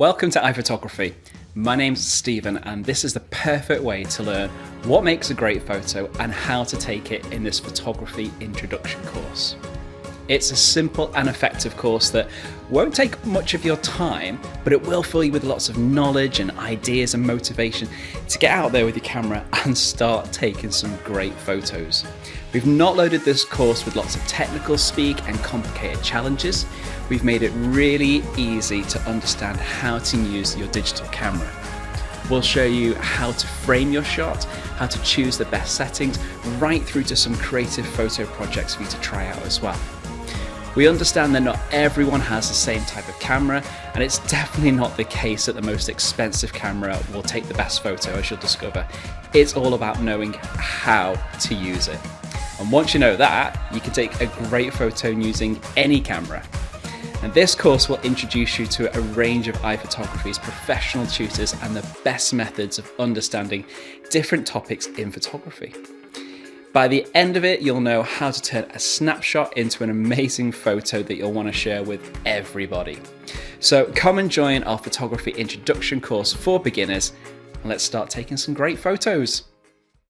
Welcome to iPhotography. My name's Stephen and this is the perfect way to learn what makes a great photo and how to take it in this photography introduction course. It's a simple and effective course that won't take much of your time, but it will fill you with lots of knowledge and ideas and motivation to get out there with your camera and start taking some great photos. We've not loaded this course with lots of technical speak and complicated challenges. We've made it really easy to understand how to use your digital camera. We'll show you how to frame your shot, how to choose the best settings, right through to some creative photo projects for you to try out as well. We understand that not everyone has the same type of camera, and it's definitely not the case that the most expensive camera will take the best photo, as you'll discover. It's all about knowing how to use it. And once you know that, you can take a great photo using any camera. And this course will introduce you to a range of iPhotography's professional tutors and the best methods of understanding different topics in photography. By the end of it, you'll know how to turn a snapshot into an amazing photo that you'll want to share with everybody. So come and join our photography introduction course for beginners, and let's start taking some great photos.